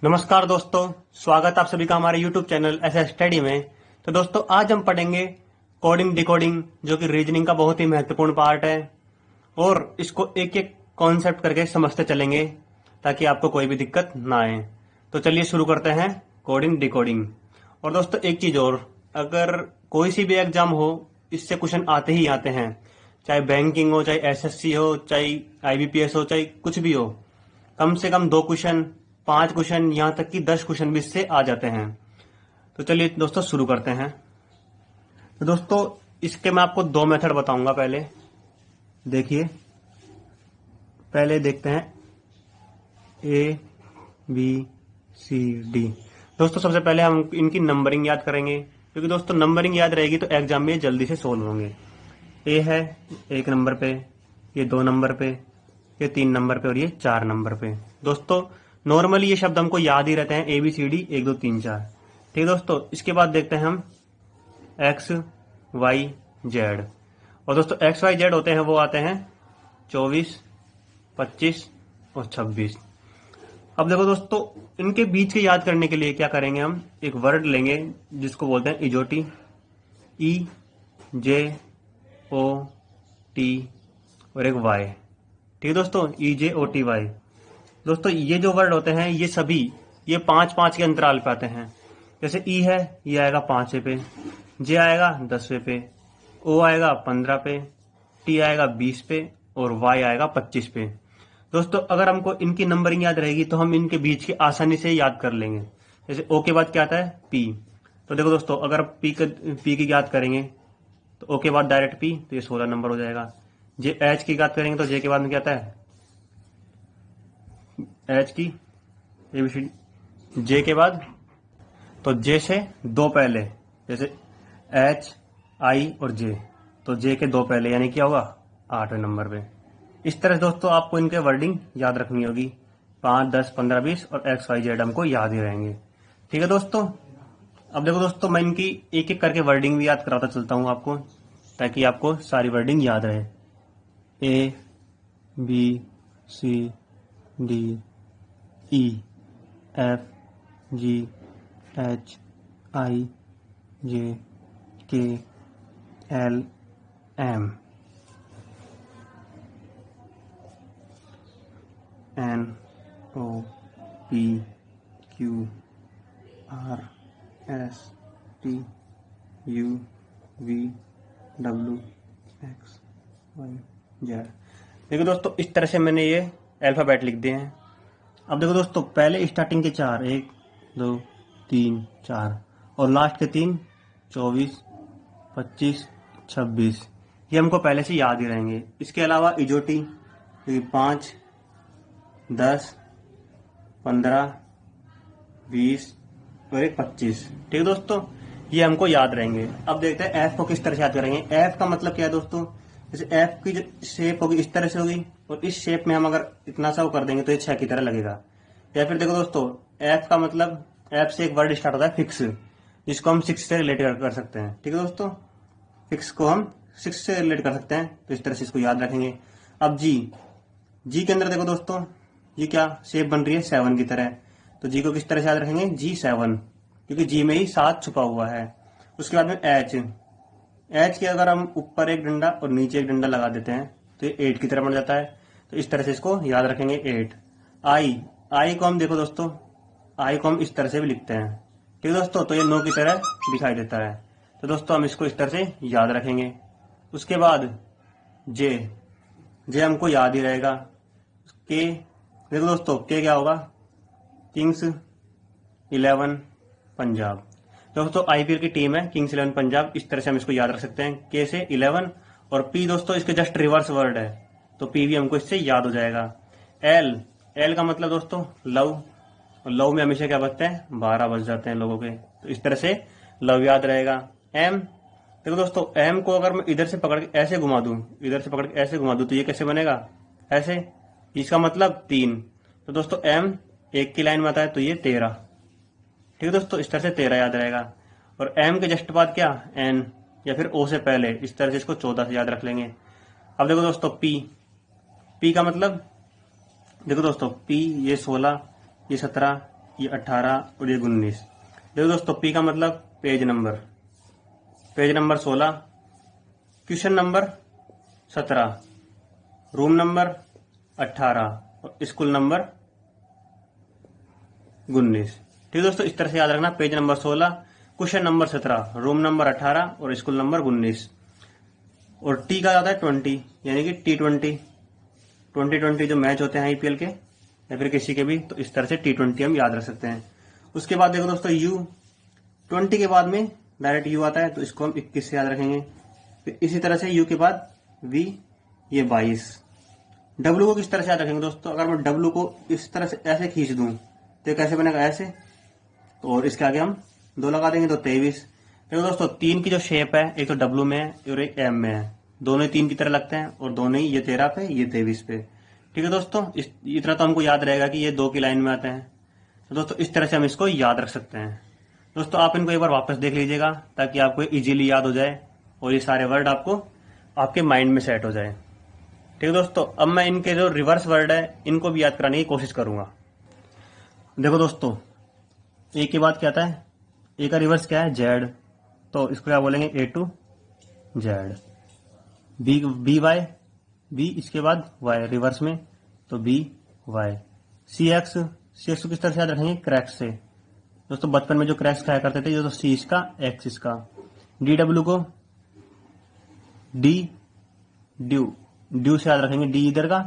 नमस्कार दोस्तों, स्वागत आप सभी का हमारे YouTube चैनल एसएस स्टडी में। तो दोस्तों आज हम पढ़ेंगे कोडिंग डिकोडिंग, जो कि रीजनिंग का बहुत ही महत्वपूर्ण पार्ट है और इसको एक एक कॉन्सेप्ट करके समझते चलेंगे ताकि आपको कोई भी दिक्कत ना आए। तो चलिए शुरू करते हैं कोडिंग डिकोडिंग। और दोस्तों एक चीज और, अगर कोई सी भी एग्जाम हो इससे क्वेश्चन आते ही आते हैं, चाहे बैंकिंग हो, चाहे एसएससी हो, चाहे आईबीपीएस हो, चाहे कुछ भी हो। कम से कम 2 क्वेश्चन, 5 क्वेश्चन, यहां तक कि 10 क्वेश्चन भी इससे आ जाते हैं। तो चलिए दोस्तों शुरू करते हैं। तो दोस्तों इसके मैं आपको 2 मेथड बताऊंगा। पहले देखिए, पहले देखते हैं ए बी सी डी। दोस्तों सबसे पहले हम इनकी नंबरिंग याद करेंगे, क्योंकि दोस्तों नंबरिंग याद रहेगी तो एग्जाम में जल्दी से सोल्व होंगे। ए है 1 नंबर पे, ये 2 नंबर पे, ये 3 नंबर पे और ये 4 नंबर पे। दोस्तों नॉर्मली ये शब्द हमको याद ही रहते हैं, ए बी सी डी 1 2 3 4। ठीक है दोस्तों, इसके बाद देखते हैं हम एक्स वाई जेड। और दोस्तों एक्स वाई जेड होते हैं, वो आते हैं 24, 25 और 26। अब देखो दोस्तों, इनके बीच के याद करने के लिए क्या करेंगे, हम एक वर्ड लेंगे जिसको बोलते हैं इजोटी, ई जे ओ टी और एक वाई। ठीक है दोस्तों, ई जे ओ टी वाई। दोस्तों ये जो वर्ड होते हैं ये सभी ये 5-5 के अंतराल पे आते हैं। जैसे ई है, ये आएगा 5वें पे, जे आएगा 10वें पे, ओ आएगा 15 पे, टी आएगा 20 पे और वाई आएगा 25 पे। दोस्तों अगर हमको इनकी नंबरिंग याद रहेगी तो हम इनके बीच की आसानी से याद कर लेंगे। जैसे ओ के बाद क्या आता है, पी। तो देखो दोस्तों, अगर पी की याद करेंगे तो ओ के बाद डायरेक्ट पी, तो ये 16 नंबर हो जाएगा। जे एच की याद करेंगे तो जे के बाद में क्या आता है, एच की एबीसीडी, जे के बाद तो जे से 2 पहले, जैसे एच आई और जे, तो जे के 2 पहले यानी क्या होगा 8वें नंबर पे। इस तरह दोस्तों आपको इनके वर्डिंग याद रखनी होगी। 5, 10, 15, 20 और एक्स वाई जेड हमको याद ही रहेंगे। ठीक है दोस्तों, अब देखो दोस्तों मैं इनकी एक एक करके वर्डिंग भी याद कराता चलता हूँ आपको, ताकि आपको सारी वर्डिंग याद रहे। A B C D E F G H I J K L M N O P Q R S T U V W X Y Z. देखो दोस्तों इस तरह से मैंने ये अल्फाबेट लिख दिए हैं। अब देखो दोस्तों, पहले स्टार्टिंग के 4, 1 2 3 4 और लास्ट के 3, 24, 25, 26, ये हमको पहले से याद ही रहेंगे। इसके अलावा इजोटी 5, 10, 15, 20 और एक 25। ठीक है दोस्तों, ये हमको याद रहेंगे। अब देखते हैं एफ को किस तरह से याद करेंगे। एफ का मतलब क्या है दोस्तों, जैसे एफ की जो शेप होगी इस तरह से होगी और इस शेप में हम अगर इतना सा वो कर देंगे तो ये 6 की तरह लगेगा। या फिर देखो दोस्तों, एफ का मतलब, एफ से एक वर्ड स्टार्ट होता है फिक्स, जिसको हम 6 से रिलेट कर सकते हैं। ठीक है दोस्तों, फिक्स को हम 6 से रिलेट कर सकते हैं, तो इस तरह से इसको याद रखेंगे। अब जी, जी के अंदर देखो दोस्तों, ये क्या शेप बन रही है 7 की तरह, तो जी को किस तरह से याद रखेंगे, G7, क्योंकि जी में ही 7 छुपा हुआ है। उसके बाद में एच, एच के अगर हम ऊपर एक डंडा और नीचे एक डंडा लगा देते हैं तो ये 8 की तरह बन जाता है, तो इस तरह से इसको याद रखेंगे 8। आई, आई को हम देखो दोस्तों, आई को हम इस तरह से भी लिखते हैं। ठीक है दोस्तों, तो ये 9 की तरह दिखाई देता है, तो दोस्तों हम इसको इस तरह से याद रखेंगे। उसके बाद जे, जे हमको याद ही रहेगा। के, देखो दोस्तों के क्या होगा, किंग्स 11 पंजाब। दोस्तों आईपीएल की टीम है किंग्स 11 पंजाब, इस तरह से हम इसको याद रख सकते हैं, के से 11 और पी दोस्तों इसके जस्ट रिवर्स वर्ड है, तो पी भी हमको इससे याद हो जाएगा। एल, एल का मतलब दोस्तों लव, और लव में हमेशा क्या बजते हैं, 12 बज जाते हैं लोगों के, तो इस तरह से लव याद रहेगा। एम, देखो दोस्तों एम को अगर मैं इधर से पकड़ के ऐसे घुमा दूं, इधर से पकड़ के ऐसे घुमा दूं तो ये कैसे बनेगा, ऐसे, इसका मतलब 3। तो दोस्तों एम 1 की लाइन में आता है तो ये 13। ठीक है दोस्तों, इस तरह से 13 याद रहेगा। और एम के जस्ट बाद क्या, एन, या फिर ओ से पहले, इस तरह से इसको 14 से याद रख लेंगे। अब देखो दोस्तों पी, पी का मतलब, देखो दोस्तों पी ये 16, ये 17, ये 18 और ये 19। देखो दोस्तों पी का मतलब page number 16, question number 17, room number 18 और स्कूल नंबर 19। ठीक है दोस्तों, इस तरह से याद रखना, page number 16, question number 17, room number 18 और स्कूल नंबर 19। और टी का आता है 20, यानी कि T20 जो मैच होते हैं आईपीएल के या फिर किसी के भी, तो इस तरह से T20 हम याद रख सकते हैं। उसके बाद देखो दोस्तों U20 के बाद में डायरेक्ट U आता है, तो इसको हम 21 से याद रखेंगे। फिर इसी तरह से U के बाद V, ये 22। W को किस तरह से याद रखेंगे दोस्तों, अगर मैं W को इस तरह से ऐसे खींच दूं तो कैसे बनेगा, ऐसे, और इसके आगे हम 2 लगा देंगे तो 23। देखो दोस्तों 3 की जो शेप है, एक तो W में है और एक M में है, दोनों ही 3 की तरह लगते हैं और दोनों ही, ये 13 पे ये 23 पे। ठीक है दोस्तों, इतना तो हमको याद रहेगा कि ये 2 की लाइन में आते हैं। तो दोस्तों इस तरह से हम इसको याद रख सकते हैं। दोस्तों आप इनको एक बार वापस देख लीजिएगा ताकि आपको इजीली याद हो जाए और ये सारे वर्ड आपको आपके माइंड में सेट हो जाए। ठीक है दोस्तों, अब मैं इनके जो रिवर्स वर्ड है इनको भी याद कराने की कोशिश करूंगा। देखो दोस्तों ए के बाद क्या आता है, ए का रिवर्स क्या है, जेड, तो इसको क्या बोलेंगे, A to Z. B Y, B इसके बाद वाई रिवर्स में, तो बी वाई। सी एक्स को किस तरह से याद रखेंगे, क्रैक्स से। दोस्तों बचपन में जो क्रैक्स खाया करते थे, ये तो सी इसका, एक्स इसका। डी डब्ल्यू को ड्यू से याद रखेंगे, डी इधर का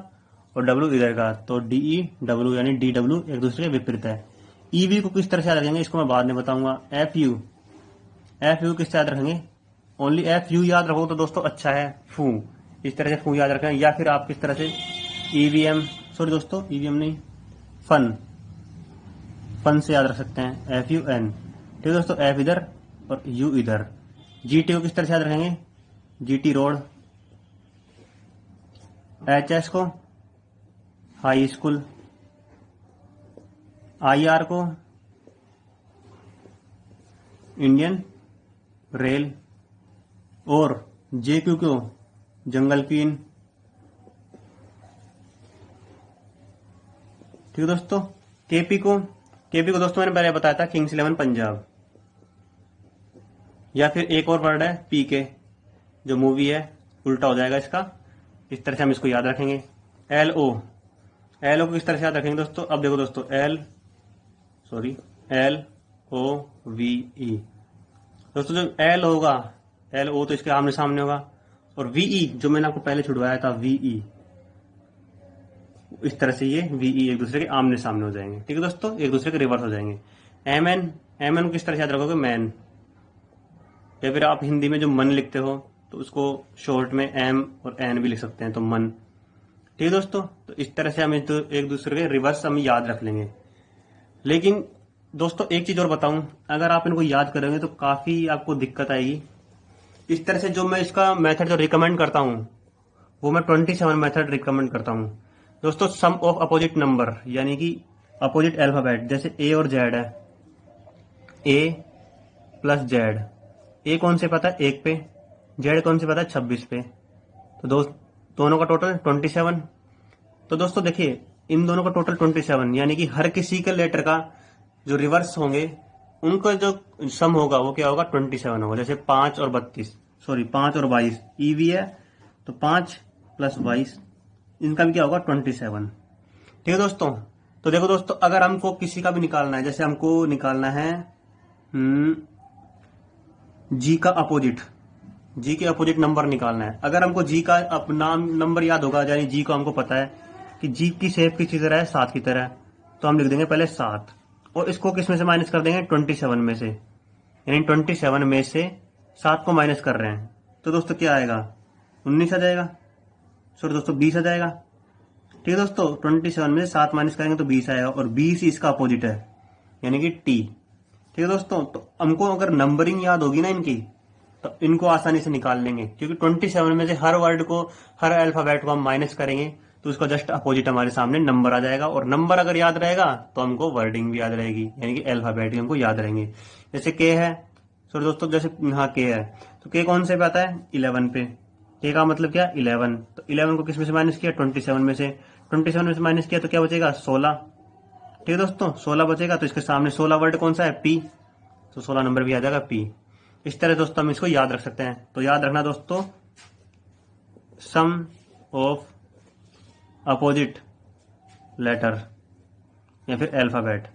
और डब्ल्यू इधर का, तो डीई डब्ल्यू, यानी डी डब्ल्यू एक दूसरे के विपरीत है। ईवी को किस तरह से याद रखेंगे, इसको मैं बाद में बताऊंगा। एफ यू किस तरह याद रखेंगे, ओनली एफ यू याद रखो तो दोस्तों अच्छा है, फू, इस तरह से फू याद रखें। या फिर आप किस तरह से ईवीएम, सॉरी दोस्तों ईवीएम नहीं, फन से याद रख सकते हैं, एफ यू एन। ठीक है दोस्तों, एफ इधर और यू इधर। जीटी को किस तरह से याद रखेंगे, जीटी रोड। एच एस को हाई स्कूल। आई आर को इंडियन रेल। और जे क्यू को जंगल क्वीन। ठीक है दोस्तों, केपी को दोस्तों मैंने पहले बताया था, किंग्स 11 पंजाब। या फिर एक और वर्ड है पीके, जो मूवी है, उल्टा हो जाएगा इसका, इस तरह से हम इसको याद रखेंगे। एल ओ को किस तरह से याद रखेंगे दोस्तों, अब देखो दोस्तों एल ओ वी ई। दोस्तों जो एल होगा, एल ओ तो इसके आमने सामने होगा, और वीई जो मैंने आपको पहले छुड़वाया था वीई, इस तरह से ये वीई एक दूसरे के आमने सामने हो जाएंगे। ठीक है दोस्तों, एक दूसरे के रिवर्स हो जाएंगे। एम एन को किस तरह से याद रखोगे, मैन। या फिर आप हिंदी में जो मन लिखते हो तो उसको शॉर्ट में एम और एन भी लिख सकते हैं, तो मन। ठीक है दोस्तों, तो इस तरह से हम एक दूसरे के रिवर्स हम याद रख लेंगे। लेकिन दोस्तों एक चीज और बताऊं, अगर आप इनको याद करेंगे तो काफी आपको दिक्कत आएगी। इस तरह से जो मैं इसका मेथड जो रिकमेंड करता हूं वो मैं 27 मेथड रिकमेंड करता हूं दोस्तों। सम ऑफ अपोजिट नंबर, यानी कि अपोजिट अल्फाबेट, जैसे ए और जेड है, ए प्लस जेड। ए कौन से पता है, 1 पे, जेड कौन से पता है, 26 पे, तो दोनों का टोटल 27। तो दोस्तों देखिए इन दोनों का टोटल 27, यानी कि हर किसी के लेटर का जो रिवर्स होंगे उनका जो सम होगा वो क्या होगा, 27 होगा। जैसे 5 और 22, ईवी है तो 5 प्लस 22, इनका भी क्या होगा, 27। ठीक है दोस्तों, तो देखो दोस्तों अगर हमको किसी का भी निकालना है, जैसे हमको निकालना है जी का अपोजिट, जी के अपोजिट नंबर निकालना है। अगर हमको जी का अपना नंबर याद होगा, यानी जी को हमको पता है कि जी की शेप किसी तरह है, 7 की तरह, तो हम लिख देंगे पहले 7, और इसको किस में से माइनस कर देंगे, 27 में से, यानी 27 में से 7 को माइनस कर रहे हैं, तो दोस्तों क्या आएगा, 19 आ जाएगा, सॉरी दोस्तों 20 आ जाएगा। ठीक है दोस्तों, 27 में से 7 माइनस करेंगे तो 20 आएगा, और 20 ही इसका अपोजिट है, यानी कि टी। ठीक है दोस्तों, तो हमको अगर नंबरिंग याद होगी ना इनकी, तो इनको आसानी से निकाल लेंगे, क्योंकि 27 में से हर वर्ड को, हर अल्फाबेट को हम माइनस करेंगे तो उसका जस्ट अपोजिट हमारे सामने नंबर आ जाएगा, और नंबर अगर याद रहेगा तो हमको वर्डिंग भी याद रहेगी, यानी कि अल्फाबेट भी हमको याद रहेंगे। जैसे के है, सॉरी दोस्तों जैसे यहाँ के है, तो के कौन से पे आता है, 11 पे, के का मतलब क्या, 11, तो 11 को किस में से माइनस किया, 27 में से, 27 में से माइनस किया तो क्या बचेगा, 16। ठीक ठीक है दोस्तों, 16 बचेगा तो इसके सामने 16 वर्ड कौन सा है, पी, तो 16 नंबर भी आ जाएगा पी। इस तरह दोस्तों हम इसको याद रख सकते हैं। तो याद रखना दोस्तों, सम ऑफ अपोजिट लेटर या फिर अल्फाबेट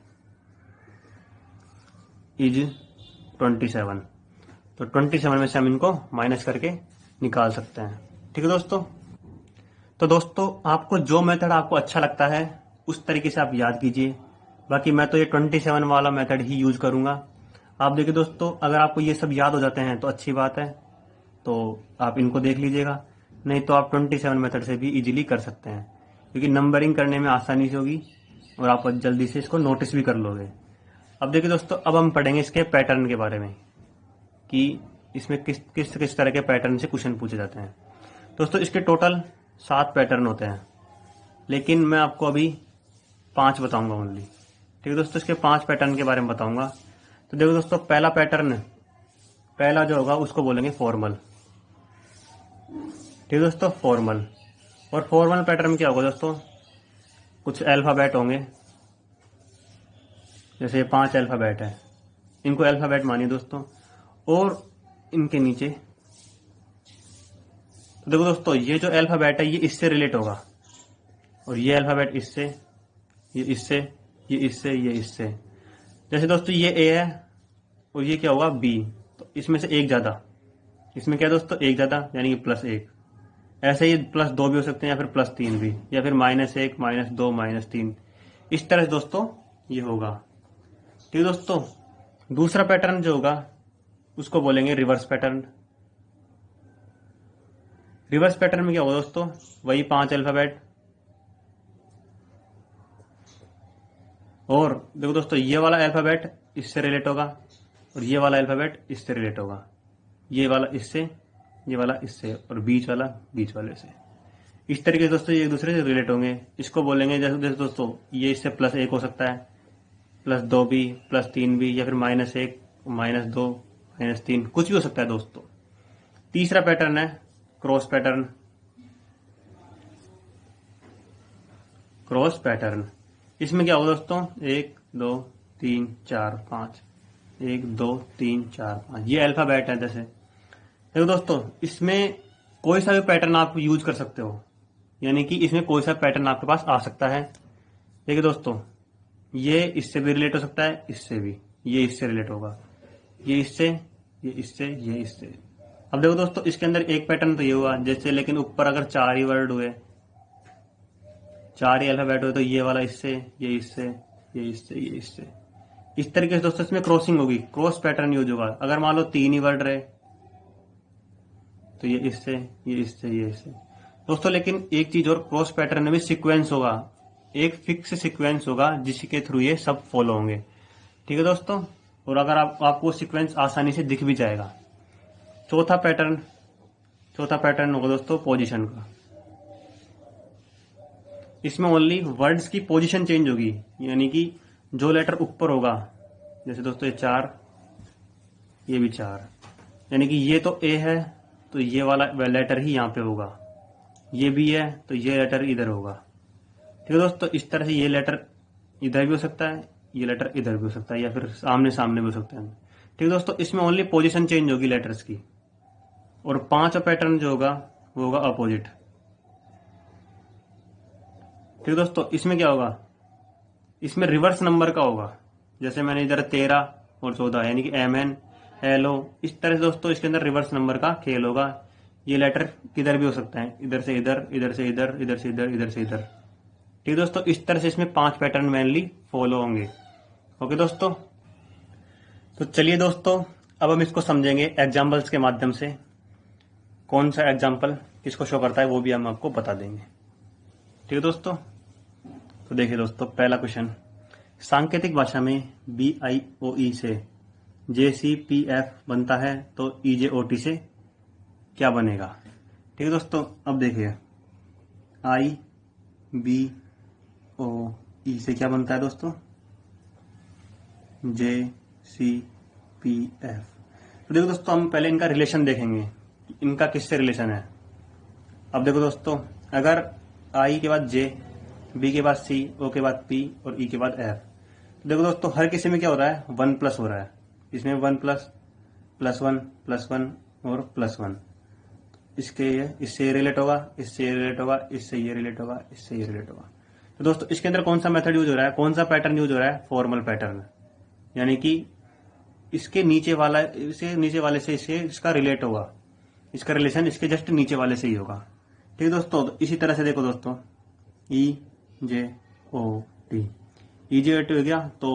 इज 27। तो 27 में से हम इनको माइनस करके निकाल सकते हैं। ठीक है दोस्तों। तो दोस्तों आपको जो मेथड आपको अच्छा लगता है उस तरीके से आप याद कीजिए। बाकी मैं तो ये 27 वाला मेथड ही यूज करूंगा। आप देखिए दोस्तों, अगर आपको ये सब याद हो जाते हैं तो अच्छी बात है, तो आप इनको देख लीजिएगा, नहीं तो आप 27 मेथड से भी इजीली कर सकते हैं, क्योंकि नंबरिंग करने में आसानी से होगी और आप जल्दी से इसको नोटिस भी कर लोगे। अब देखिए दोस्तों, अब हम पढ़ेंगे इसके पैटर्न के बारे में कि इसमें किस किस किस तरह के पैटर्न से क्वेश्चन पूछे जाते हैं। दोस्तों इसके टोटल 7 पैटर्न होते हैं, लेकिन मैं आपको अभी 5 बताऊंगा ओनली। ठीक है दोस्तों, इसके 5 पैटर्न के बारे में बताऊंगा। तो देखो दोस्तों, पहला पैटर्न, पहला जो होगा उसको बोलेंगे फॉर्मल। ठीक है दोस्तों, फॉर्मल। और फॉर्मल पैटर्न में क्या होगा दोस्तों, कुछ अल्फाबेट होंगे, जैसे 5 अल्फाबेट है, इनको अल्फाबेट मानिए दोस्तों, और इनके नीचे तो देखो दोस्तों, ये जो अल्फाबेट है ये इससे रिलेट होगा, और ये अल्फाबेट इससे, ये इससे, ये इससे, ये इससे। जैसे दोस्तों ये ए है और ये क्या होगा बी, तो इसमें से एक ज्यादा, इसमें क्या दोस्तों एक ज्यादा, यानी कि +1। ऐसे ही +2 भी हो सकते हैं, या फिर +3 भी, या फिर -1, -2, -3। इस तरह से दोस्तों ये होगा। ठीक है दोस्तों, दूसरा पैटर्न जो होगा उसको बोलेंगे रिवर्स पैटर्न। रिवर्स पैटर्न में क्या होगा दोस्तों, वही 5 अल्फाबेट, और देखो दोस्तों ये वाला अल्फाबेट इससे रिलेट होगा, और ये वाला अल्फाबेट इससे रिलेट होगा, ये वाला इससे, ये वाला इससे, और बीच वाला बीच वाले से। इस तरीके से दोस्तों ये एक दूसरे से रिलेट होंगे। इसको बोलेंगे जैसे दोस्तों ये इससे +1 हो सकता है, +2 भी, +3 भी, या फिर -1, -2, -3, कुछ भी हो सकता है दोस्तों। तीसरा पैटर्न है क्रॉस पैटर्न। क्रॉस पैटर्न, इसमें क्या होगा दोस्तों, 1 2 3 4 5, 1 2 3 4 5, ये अल्फाबेट है। जैसे देखो दोस्तों, इसमें कोई सा भी पैटर्न आप यूज कर सकते हो, यानी कि इसमें कोई सा पैटर्न आपके पास आ सकता है। देखिए दोस्तों, ये इससे भी रिलेट हो सकता है, इससे भी, ये इससे रिलेट होगा, ये इससे, ये इससे, ये इससे। अब देखो दोस्तों, इसके अंदर एक पैटर्न तो ये हुआ जैसे, लेकिन ऊपर अगर 4 ही वर्ड हुए, 4 ही अल्फाबेट हुए, तो ये वाला इससे, ये इससे, ये इससे, ये इससे। इस तरीके से दोस्तों इसमें क्रॉसिंग होगी, क्रॉस पैटर्न यूज होगा। अगर मान लो 3 ही वर्ड रहे तो ये इससे, ये इससे, ये इससे दोस्तों। लेकिन एक चीज और, क्रॉस पैटर्न में भी सीक्वेंस होगा, एक फिक्स सीक्वेंस होगा जिसके थ्रू ये सब फॉलो होंगे। ठीक है दोस्तों, और अगर आपको सीक्वेंस आसानी से दिख भी जाएगा। चौथा पैटर्न होगा दोस्तों पोजीशन का। इसमें ओनली वर्ड्स की पोजीशन चेंज होगी, यानी कि जो लेटर ऊपर होगा, जैसे दोस्तों ये 4, ये भी 4, यानी कि ये तो ए है तो ये वाला लेटर ही यहाँ पे होगा, ये भी है तो ये लेटर इधर होगा। ठीक है दोस्तों, इस तरह से ये लेटर इधर भी हो सकता है, ये लेटर इधर भी हो सकता है, या फिर सामने सामने भी हो सकता है। ठीक है दोस्तों, इसमें ओनली पोजीशन चेंज होगी लेटर्स की। और 5वां पैटर्न जो होगा वो होगा अपोजिट। ठीक है दोस्तों, इसमें क्या होगा, इसमें रिवर्स नंबर का होगा। जैसे मैंने इधर 13 और 14, यानी कि MN LO, इस तरह से दोस्तों इसके अंदर रिवर्स नंबर का खेल होगा। ये लेटर किधर भी हो सकता है, इधर से इधर, इधर से इधर, इधर से इधर, इधर से इधर। ठीक है दोस्तों, इस तरह से इसमें 5 पैटर्न मेनली फॉलो होंगे। ओके दोस्तों, तो चलिए दोस्तों, अब हम इसको समझेंगे एग्जाम्पल्स के माध्यम से। कौन सा एग्जाम्पल किसको शो करता है वो भी हम आपको बता देंगे। ठीक है दोस्तों, तो देखिए दोस्तों, पहला क्वेश्चन, सांकेतिक भाषा में BIOE से JCPF बनता है तो EJOT से क्या बनेगा। ठीक है दोस्तों, अब देखिए IBOE से क्या बनता है दोस्तों, JCPF। तो देखो दोस्तों, हम पहले इनका रिलेशन देखेंगे, इनका किससे रिलेशन है। अब देखो दोस्तों, अगर I के बाद J बी के बाद सी, ओ के बाद पी और ई के बाद एफ। तो देखो दोस्तों हर किसी में क्या हो रहा है, 1 प्लस हो रहा है। इसमें 1 प्लस, +1, +1 और +1। इसके इससे ये रिलेट होगा, इससे ये रिलेट होगा, इससे ये रिलेट होगा, इससे ये रिलेट होगा। तो दोस्तों इसके अंदर कौन सा मेथड यूज हो रहा है, कौन सा पैटर्न यूज हो रहा है, फॉर्मल पैटर्न। यानी कि इसके नीचे वाला, इससे नीचे वाले से इससे इसका रिलेट होगा, इसका रिलेशन इसके जस्ट नीचे वाले से ही होगा। ठीक है दोस्तों, तो इसी तरह से देखो दोस्तों, ई जे ओ टी, ई जे ओ टी हो गया तो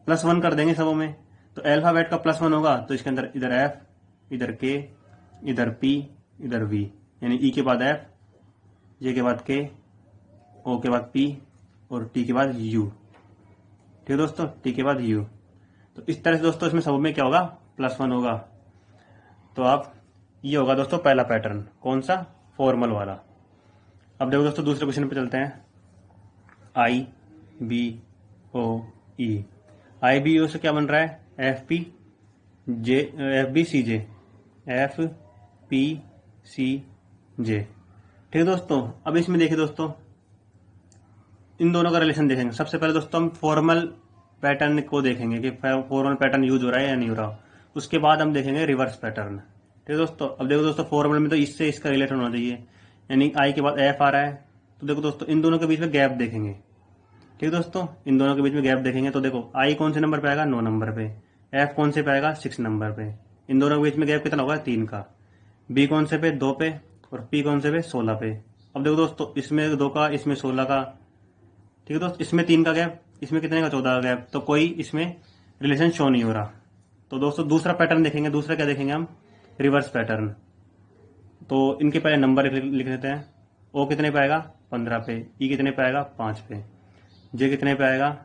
+1 कर देंगे सबों में। तो अल्फाबेट का +1 होगा तो इसके अंदर इधर एफ, इधर के, इधर पी, इधर वी, यानी ई के बाद एफ, जे के बाद के, ओ के बाद पी और टी के बाद यू। ठीक है दोस्तों, टी के बाद यू। तो इस तरह से दोस्तों इसमें सब में क्या होगा, +1 होगा। तो आप ये होगा दोस्तों पहला पैटर्न, कौन सा, फॉर्मल वाला। अब देखो दोस्तों दूसरे क्वेश्चन पे चलते हैं। आई बी ओ ई, आई बी ओ से क्या बन रहा है, F P J, F B C J, F P C J. ठीक है दोस्तों, अब इसमें देखिए दोस्तों इन दोनों का रिलेशन देखेंगे। सबसे पहले दोस्तों हम फॉर्मल पैटर्न को देखेंगे कि फॉर्मल पैटर्न यूज हो रहा है या नहीं हो रहा। उसके बाद हम देखेंगे रिवर्स पैटर्न। ठीक है दोस्तों, अब देखो दोस्तों फॉर्मल में तो इससे इसका रिलेशन होना चाहिए, यानी आई के बाद एफ आ रहा है। तो देखो दोस्तों इन दोनों के बीच में गैप देखेंगे। ठीक है दोस्तों, इन दोनों के बीच में गैप देखेंगे तो देखो आई कौन से नंबर पे आएगा, 9 नंबर पे, एफ कौन से पे आएगा, 6 नंबर पे। इन दोनों के बीच में गैप कितना होगा, 3 का। बी कौन से पे, 2 पे, और पी कौन से पे, 16 पे। अब देखो दोस्तों इसमें 2 का, इसमें 16 का। ठीक है दोस्तों, इसमें 3 का गैप, इसमें कितने का, 14 का गैप। तो कोई इसमें रिलेशन शो नहीं हो रहा। तो दोस्तों दूसरा पैटर्न देखेंगे। दूसरा क्या देखेंगे हम, रिवर्स पैटर्न। तो इनके पहले नंबर लिख लेते हैं। ओ कितने पे आएगा, 15 पे, ई कितने पे आएगा, 5 पे, जे कितने पे आएगा,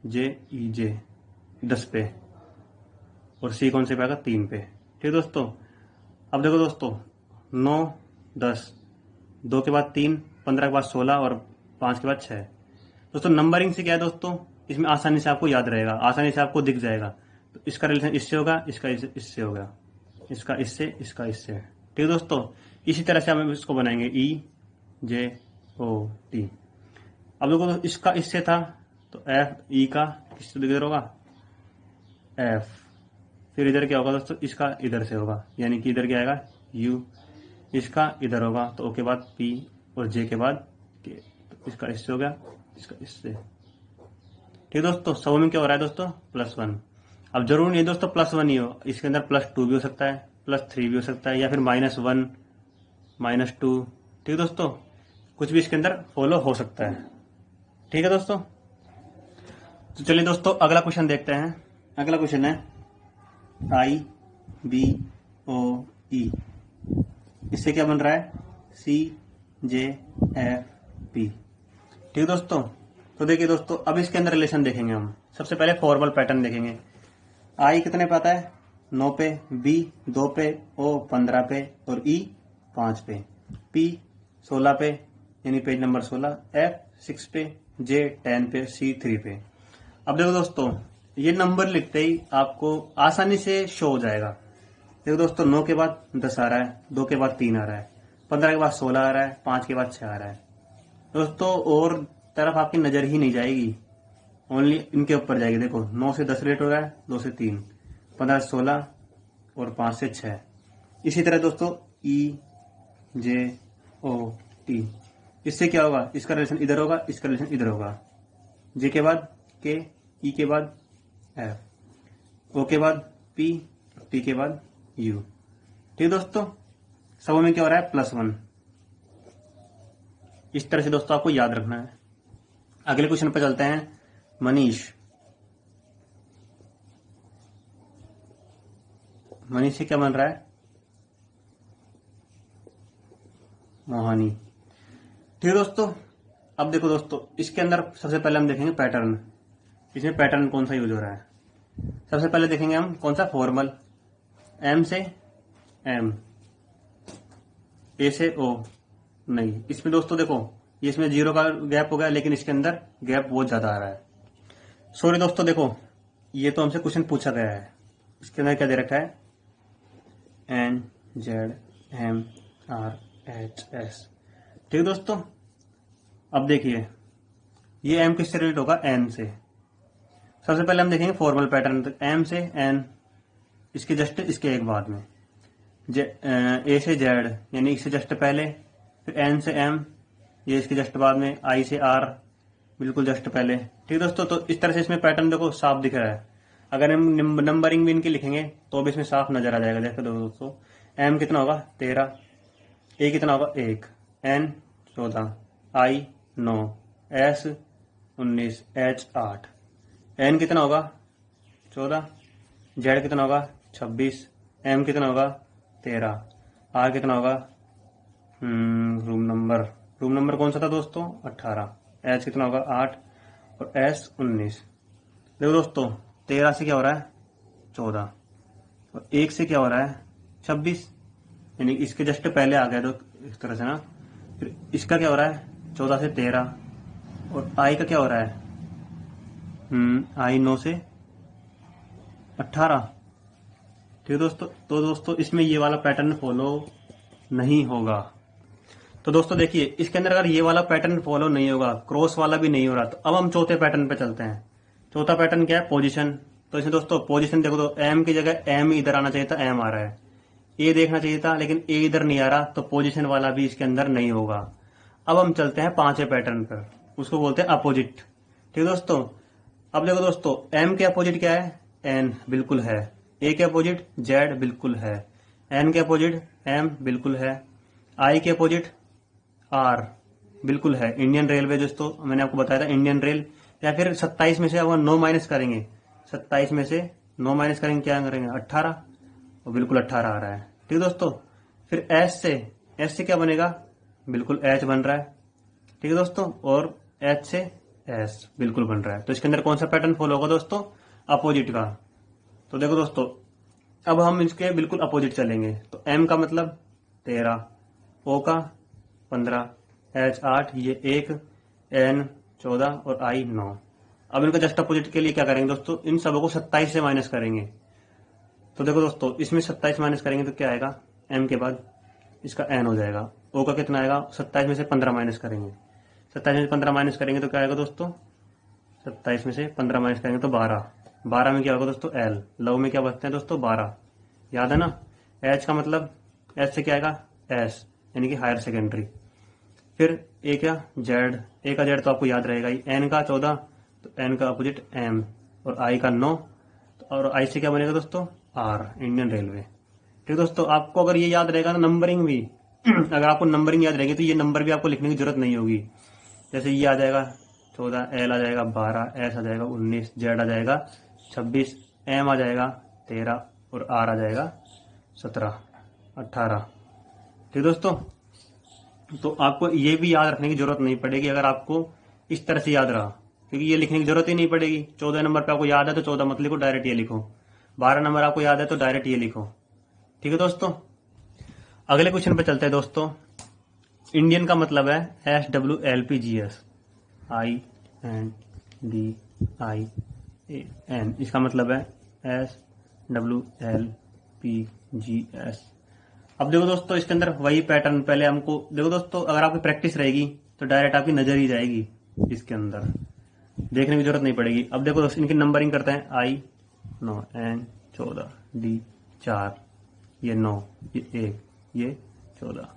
जे ई जे 10 पे, और सी कौन से पे आएगा, 3 पे। ठीक है दोस्तों, अब देखो दोस्तों 9 10, 2 के बाद 3, 15 के बाद 16 और 5 के बाद 6। दोस्तों नंबरिंग से क्या है दोस्तों, इसमें आसानी से आपको याद रहेगा, आसानी से आपको दिख जाएगा। तो इसका रिलेशन इससे होगा, इसका इससे होगा, इसका इससे, इसका इससे। ठीक है दोस्तों, इसी तरह से हम इसको बनाएंगे, ई जे ओ टी। अब देखो इसका इससे था तो एफ, ई का किससे इधर होगा, एफ। फिर इधर क्या होगा दोस्तों, इसका इधर से होगा, यानी कि इधर क्या आएगा, यू। इसका इधर होगा तो ओ के बाद पी और जे के बाद के। तो इसका इससे हो गया, इसका इससे। ठीक है दोस्तों, सब में क्या हो रहा है दोस्तों, +1। अब जरूर नहीं दोस्तों +1 ही हो, इसके अंदर +2 भी हो सकता है, +3 भी हो सकता है, या फिर -1 -2। ठीक है दोस्तों, कुछ भी इसके अंदर फॉलो हो सकता है। ठीक है दोस्तों, तो चलिए दोस्तों अगला क्वेश्चन देखते हैं। अगला क्वेश्चन है आई बी ओ ई, इससे क्या बन रहा है, सी जे एफ पी। ठीक है दोस्तों, तो देखिए दोस्तों अब इसके अंदर रिलेशन देखेंगे हम। सबसे पहले फॉर्मल पैटर्न देखेंगे। आई कितने पे आता है, 9 पे, बी 2 पे, ओ 15 पे और ई 5 पे, पी 16 पे यानी पेज नंबर 16, एफ 6 पे, जे 10 पे, सी 3 पे। अब देखो दोस्तों ये नंबर लिखते ही आपको आसानी से शो हो जाएगा। देखो दोस्तों 9 के बाद 10 आ रहा है, 2 के बाद 3 आ रहा है, 15 के बाद 16 आ रहा है, 5 के बाद 6 आ रहा है। दोस्तों और तरफ आपकी नजर ही नहीं जाएगी, ओनली इनके ऊपर जाएगी। देखो 9 से 10 रेट हो रहा है, 2 से 3, 15 से 16 और 5 से 6। इसी तरह दोस्तों ई जे ओ टी, इससे क्या होगा, इसका रिलेशन इधर होगा, इसका रिलेशन इधर होगा। जे के बाद के, ई के बाद एफ, ओ के बाद पी, टी के बाद यू। ठीक है दोस्तों, सब में क्या हो रहा है, +1। इस तरह से दोस्तों आपको याद रखना है। अगले क्वेश्चन पर चलते हैं। मनीष, मनीष से क्या बन रहा है, मोहानी। ठीक है दोस्तों, अब देखो दोस्तों इसके अंदर सबसे पहले हम देखेंगे पैटर्न। इसमें पैटर्न कौन सा यूज हो रहा है। सबसे पहले देखेंगे हम कौन सा, फॉर्मल, एम से एम, ए से ओ। नहीं, इसमें दोस्तों देखो ये इसमें 0 का गैप हो गया, लेकिन इसके अंदर गैप बहुत ज्यादा आ रहा है। सॉरी दोस्तों, देखो ये तो हमसे क्वेश्चन पूछा गया है, इसके अंदर क्या दे रखा है, N Z M R H S. ठीक है दोस्तों, अब देखिए ये एम किससे रिलेट होगा, एन से। सबसे पहले हम देखेंगे फॉर्मल पैटर्न, तो एम से एन, इसके जस्ट इसके एक बाद में ए से जेड यानी इससे जस्ट पहले, फिर एन से एम ये इसके जस्ट बाद में, आई से आर बिल्कुल जस्ट पहले। ठीक है दोस्तों, तो इस तरह से इसमें पैटर्न देखो साफ दिख रहा है। अगर हम नंबरिंग भी इनकी लिखेंगे तो भी इसमें साफ नजर आ जाएगा। देखो दोस्तों, एम कितना होगा 13, ए कितना होगा 1, एन 14, आई 9, एस 19, एच 8, एन कितना होगा 14, जेड कितना होगा 26, एम कितना होगा 13, आर कितना होगा रूम नंबर कौन सा था दोस्तों 18, एच कितना होगा 8 और एस 19। देखो दोस्तों 13 से क्या हो रहा है 14 और 1 से क्या हो रहा है 26, यानी इसके जस्ट पहले आ गया तो इस तरह से ना। फिर इसका क्या हो रहा है 14 से 13 और आई का क्या हो रहा है आई 9 से 18। ठीक है दोस्तों, तो दोस्तों इसमें ये वाला पैटर्न फॉलो नहीं होगा। तो दोस्तों देखिए, इसके अंदर अगर ये वाला पैटर्न फॉलो नहीं होगा, क्रॉस वाला भी नहीं हो रहा, तो अब हम चौथे पैटर्न पे चलते हैं। चौथा पैटर्न क्या है, पोजीशन। तो इसमें दोस्तों पोजीशन देखो, तो एम की जगह एम इधर आना चाहिए था, एम आ रहा है। ए देखना चाहिए था लेकिन ए इधर नहीं आ रहा, तो पोजीशन वाला भी इसके अंदर नहीं होगा। अब हम चलते हैं पांचवें पैटर्न पर, उसको बोलते हैं अपोजिट। ठीक है दोस्तों, अब देखो दोस्तों, एम के अपोजिट क्या है, एन बिल्कुल है। ए के अपोजिट जेड बिल्कुल है। एन के अपोजिट एम बिल्कुल है। आई के अपोजिट आर बिल्कुल है। इंडियन रेलवे दोस्तों मैंने आपको बताया था, इंडियन रेल। या फिर 27 में से अगर 9 माइनस करेंगे, 27 में से 9 माइनस करेंगे क्या करेंगे 18, और बिल्कुल 18 आ रहा है। ठीक है दोस्तों, फिर एस से क्या बनेगा, बिल्कुल एच बन रहा है। ठीक है दोस्तों, और एच से एस बिल्कुल बन रहा है। तो इसके अंदर कौन सा पैटर्न फॉलो होगा दोस्तों, अपोजिट का। तो देखो दोस्तों, अब हम इसके बिल्कुल अपोजिट चलेंगे। तो एम का मतलब 13, ओ का 15, एच 8, ये 1, एन 14 और आई 9। अब इनका जस्ट अपोजिट के लिए क्या करेंगे दोस्तों, इन सबों को 27 से माइनस करेंगे। तो देखो दोस्तों, इसमें 27 माइनस करेंगे तो क्या आएगा, एम के बाद इसका एन हो जाएगा। ओ का कितना आएगा, 27 में से 15 माइनस करेंगे। 27 में से 15 माइनस करेंगे तो क्या आएगा दोस्तों, 27 में से 15 माइनस करेंगे तो 12। 12 में क्या होगा दोस्तों, एल। लव में क्या बचते हैं दोस्तों 12, याद है ना। एच का मतलब, एच से क्या आएगा एस, यानी कि हायर सेकेंडरी। फिर ए क्या जेड, ए का जेड तो आपको याद रहेगा ही। एन का 14, तो एन का अपोजिट एम, और आई का 9, और आई से क्या बनेगा दोस्तों आर, इंडियन रेलवे। ठीक है दोस्तों, आपको अगर ये याद रहेगा तो नंबरिंग भी अगर आपको नंबरिंग याद रहेगी तो ये नंबर भी आपको लिखने की जरूरत नहीं होगी। जैसे ये आ जाएगा 14, एल आ जाएगा 12, एस आ जाएगा 19, जेड आ जाएगा 26, एम आ जाएगा 13 और आर आ जाएगा 17, 18। ठीक दोस्तों, तो आपको ये भी याद रखने की जरूरत नहीं पड़ेगी अगर आपको इस तरह से याद रहा, क्योंकि ये लिखने की जरूरत ही नहीं पड़ेगी। 14 नंबर पे आपको याद है तो 14 मत लिखो, डायरेक्ट ये लिखो। 12 नंबर आपको याद है तो डायरेक्ट ये लिखो। ठीक है दोस्तों, अगले क्वेश्चन पे चलते हैं दोस्तों। इंडियन का मतलब है SWLPGS, INDIAN, इसका मतलब है SWLPGS। अब देखो दोस्तों, इसके अंदर वही पैटर्न पहले हमको देखो दोस्तों, अगर आपकी प्रैक्टिस रहेगी तो डायरेक्ट आपकी नजर ही जाएगी, इसके अंदर देखने की जरूरत नहीं पड़ेगी। अब देखो दोस्तों, इनकी नंबरिंग करते हैं। आई 9, एन 14, डी 4, ये 9, ये 1, ये 14,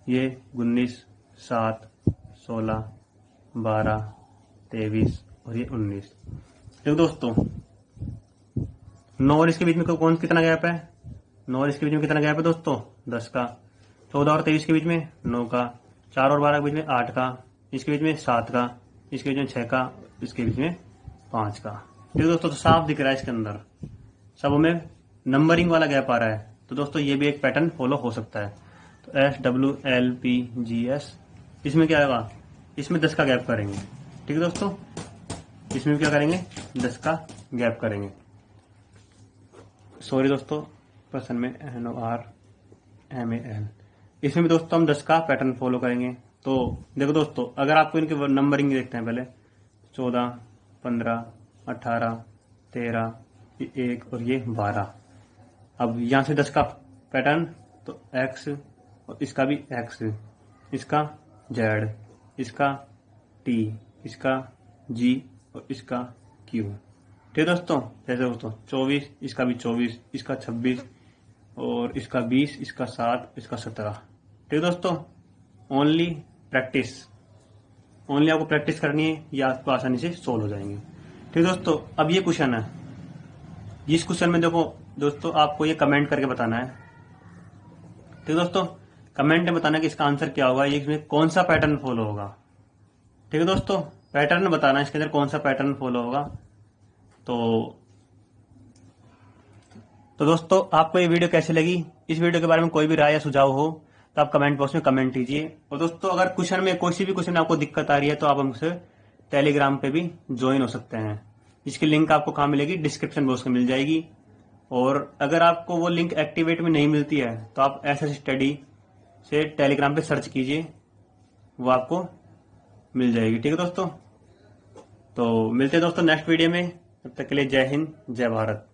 ये 19, 7, 16, 12, 23 और ये 19। देखो दोस्तों, 9 और इसके बीच में कौन कितना गैप है, 9 और इसके बीच में कितना गैप है दोस्तों 10 का। 14 और 23 के बीच में 9 का। 4 और 12 के बीच में 8 का। इसके बीच में 7 का। इसके बीच में 6 का। इसके बीच में 5 का। ठीक है दोस्तों, तो साफ दिख रहा है इसके अंदर सब में नंबरिंग वाला गैप आ रहा है। तो दोस्तों ये भी एक पैटर्न फॉलो हो सकता है। तो SWLPGS, इसमें क्या होगा, इसमें 10 का गैप करेंगे। ठीक है दोस्तों, इसमें क्या करेंगे 10 का गैप करेंगे। सॉरी दोस्तों, पर्सन में NORMAL, इसमें भी दोस्तों हम 10 का पैटर्न फॉलो करेंगे। तो देखो दोस्तों, अगर आपको इनके नंबरिंग देखते हैं, पहले 14, 15, 18, 13, 1 और ये 12। अब यहां से 10 का पैटर्न, तो X और इसका भी X, इसका Z, इसका T, इसका G और इसका Q। ठीक है दोस्तों, जैसे दोस्तों 24, इसका भी 24, इसका 26 और इसका 20, इसका 7, इसका 17। ठीक है दोस्तों, ओनली प्रैक्टिस, ओनली आपको प्रैक्टिस करनी है, ये आपको आसानी से सोल्व हो जाएंगे। ठीक है दोस्तों, अब ये क्वेश्चन है, जिस क्वेश्चन में देखो दोस्तों आपको ये कमेंट करके बताना है। ठीक है दोस्तों, कमेंट में बताना कि इसका आंसर क्या होगा, ये इसमें कौन सा पैटर्न फॉलो होगा। ठीक है दोस्तों, पैटर्न बताना इसके अंदर कौन सा पैटर्न फॉलो होगा। तो दोस्तों आपको ये वीडियो कैसी लगी, इस वीडियो के बारे में कोई भी राय या सुझाव हो तो आप कमेंट बॉक्स में कमेंट कीजिए। और दोस्तों अगर क्वेश्चन में कोई भी क्वेश्चन में आपको दिक्कत आ रही है तो आप हमसे टेलीग्राम पे भी ज्वाइन हो सकते हैं। इसकी लिंक आपको कहाँ मिलेगी, डिस्क्रिप्शन बॉक्स में मिल जाएगी। और अगर आपको वो लिंक एक्टिवेट में नहीं मिलती है तो आप एसएस स्टडी से टेलीग्राम पे सर्च कीजिए, वो आपको मिल जाएगी। ठीक है दोस्तों, तो मिलते हैं दोस्तों नेक्स्ट वीडियो में, तब तक के लिए जय हिंद जय भारत।